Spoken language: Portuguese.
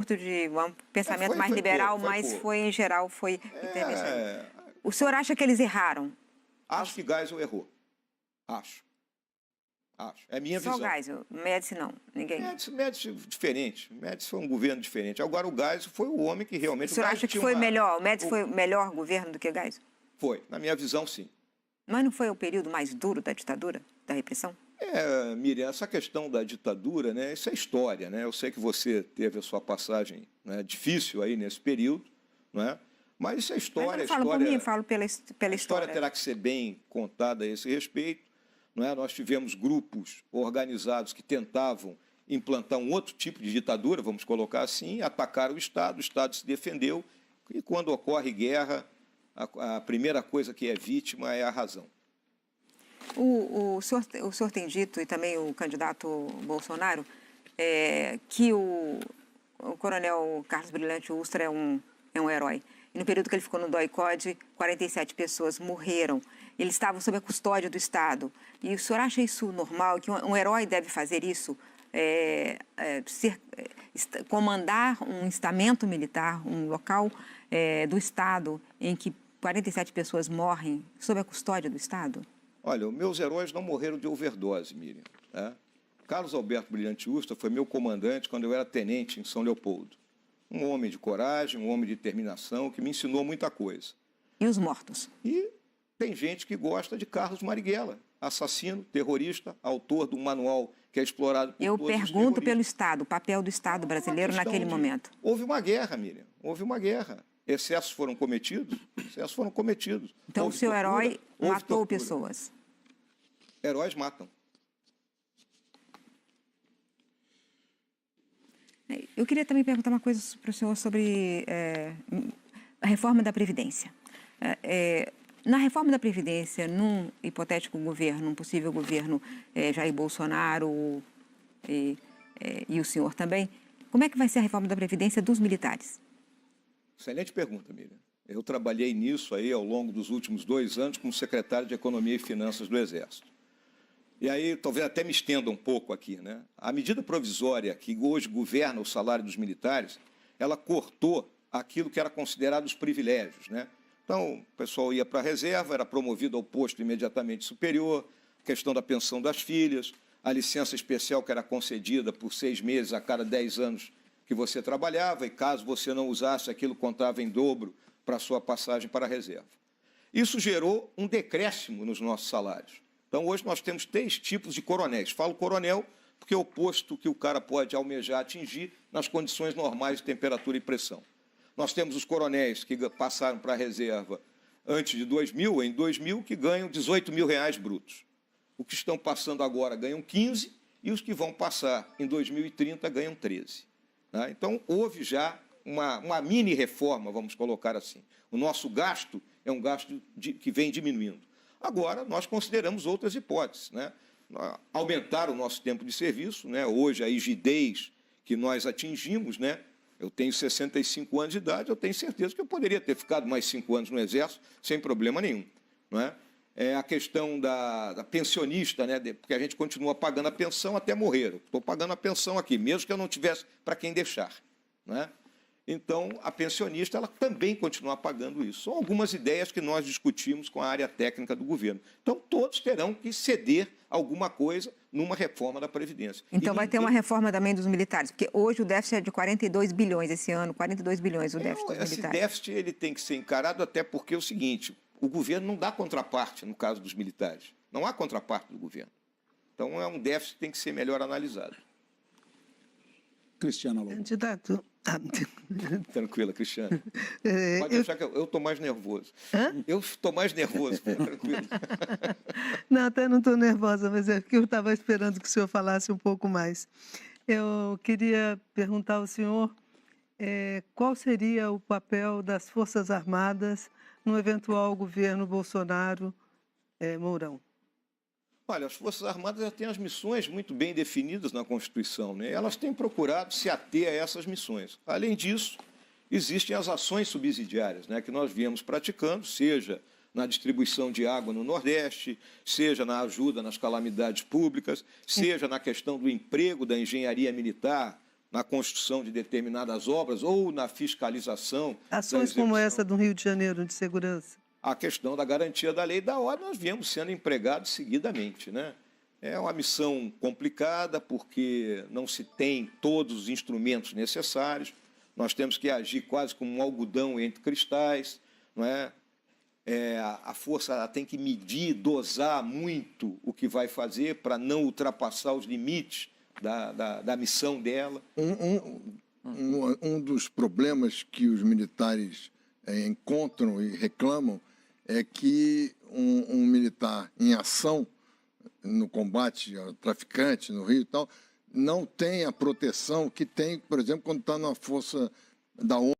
de um pensamento mais liberal, mas foi, em geral, foi intervenção. O senhor acha que eles erraram? Acho que Geisel errou. Acho. É a minha visão. Só Geisel, Médici não, ninguém. Médici diferente. Médici foi um governo diferente. Agora o Geisel foi o homem que realmente... O senhor acha que foi melhor? O Médici foi o melhor governo do que o Geisel? Foi, na minha visão, sim. Mas não foi o período mais duro da ditadura, da repressão? Miriam, essa questão da ditadura, né, isso é história, né? Eu sei que você teve a sua passagem, né, difícil aí nesse período, né? Mas isso é história. Mas eu não falo por mim, eu falo pela história. A história terá que ser bem contada a esse respeito, não é? Nós tivemos grupos organizados que tentavam implantar um outro tipo de ditadura, vamos colocar assim, atacaram o Estado se defendeu, e quando ocorre guerra, a primeira coisa que é vítima é a razão. O senhor tem dito, e também o candidato Bolsonaro, que o coronel Carlos Brilhante Ustra é um herói. E no período que ele ficou no DOI-CODE, 47 pessoas morreram. Eles estavam sob a custódia do Estado. E o senhor acha isso normal, que um herói deve fazer isso? Comandar um estamento militar, um local do Estado em que 47 pessoas morrem sob a custódia do Estado? Olha, os meus heróis não morreram de overdose, Miriam. Né? Carlos Alberto Brilhante Ustra foi meu comandante quando eu era tenente em São Leopoldo. Um homem de coragem, um homem de determinação, que me ensinou muita coisa. E os mortos? E tem gente que gosta de Carlos Marighella, assassino, terrorista, autor de um manual que é explorado por todos os terroristas. Eu pergunto pelo Estado, o papel do Estado brasileiro naquele momento. Houve uma guerra, Miriam, houve uma guerra. Excessos foram cometidos? Excessos foram cometidos. Então, o seu herói matou pessoas? Heróis matam. Eu queria também perguntar uma coisa para o senhor sobre a reforma da Previdência. Na reforma da Previdência, num hipotético governo, um possível governo Jair Bolsonaro e o senhor também, como é que vai ser a reforma da Previdência dos militares? Excelente pergunta, Miriam. Eu trabalhei nisso aí ao longo dos últimos 2 anos como secretário de Economia e Finanças do Exército. E aí, talvez até me estenda um pouco aqui, né? A medida provisória que hoje governa o salário dos militares, ela cortou aquilo que era considerado os privilégios, né? Então, o pessoal ia para a reserva, era promovido ao posto imediatamente superior, questão da pensão das filhas, a licença especial que era concedida por 6 meses a cada 10 anos que você trabalhava, e caso você não usasse, aquilo contava em dobro para a sua passagem para a reserva. Isso gerou um decréscimo nos nossos salários. Então, hoje nós temos 3 tipos de coronéis. Falo coronel porque é o posto que o cara pode almejar atingir nas condições normais de temperatura e pressão. Nós temos os coronéis que passaram para a reserva antes de 2000, em 2000, que ganham R$18 mil brutos. Os que estão passando agora ganham 15 e os que vão passar em 2030 ganham 13. Né? Então, houve já uma mini-reforma, vamos colocar assim. O nosso gasto é um gasto que vem diminuindo. Agora, nós consideramos outras hipóteses, né? Aumentar o nosso tempo de serviço, né? Hoje, a rigidez que nós atingimos, né? Eu tenho 65 anos de idade, eu tenho certeza que eu poderia ter ficado mais 5 anos no Exército sem problema nenhum. Não é? É a questão da pensionista, né? Porque a gente continua pagando a pensão até morrer. Estou pagando a pensão aqui, mesmo que eu não tivesse para quem deixar. Não é? Então, a pensionista ela também continua pagando isso. São algumas ideias que nós discutimos com a área técnica do governo. Então, todos terão que ceder alguma coisa numa reforma da Previdência. Então, vai ter uma reforma também dos militares, porque hoje o déficit é de 42 bilhões esse ano, 42 bilhões o déficit dos militares. Esse déficit ele tem que ser encarado até porque é o seguinte, o governo não dá contraparte no caso dos militares. Não há contraparte do governo. Então, é um déficit que tem que ser melhor analisado. Cristiana Lobo. Candidato. Tranquila, Cristiana. Pode achar que eu estou mais nervoso. Hã? Eu estou mais nervoso, tranquilo. Não, até não estou nervosa, mas é que eu estava esperando que o senhor falasse um pouco mais. Eu queria perguntar ao senhor qual seria o papel das Forças Armadas no eventual governo Bolsonaro-Mourão. Olha, as Forças Armadas já têm as missões muito bem definidas na Constituição, né? Elas têm procurado se ater a essas missões. Além disso, existem as ações subsidiárias, né, que nós viemos praticando, seja na distribuição de água no Nordeste, seja na ajuda nas calamidades públicas, seja na questão do emprego da engenharia militar, na construção de determinadas obras ou na fiscalização. Ações como essa do Rio de Janeiro de segurança. A questão da garantia da lei e da ordem, nós viemos sendo empregados seguidamente, né? É uma missão complicada, porque não se tem todos os instrumentos necessários, nós temos que agir quase como um algodão entre cristais, não é? A força ela tem que medir, dosar muito o que vai fazer para não ultrapassar os limites da missão dela. Um dos problemas que os militares encontram e reclamam é que um militar em ação no combate ao traficante no Rio e tal, não tem a proteção que tem, por exemplo, quando está na força da ONU.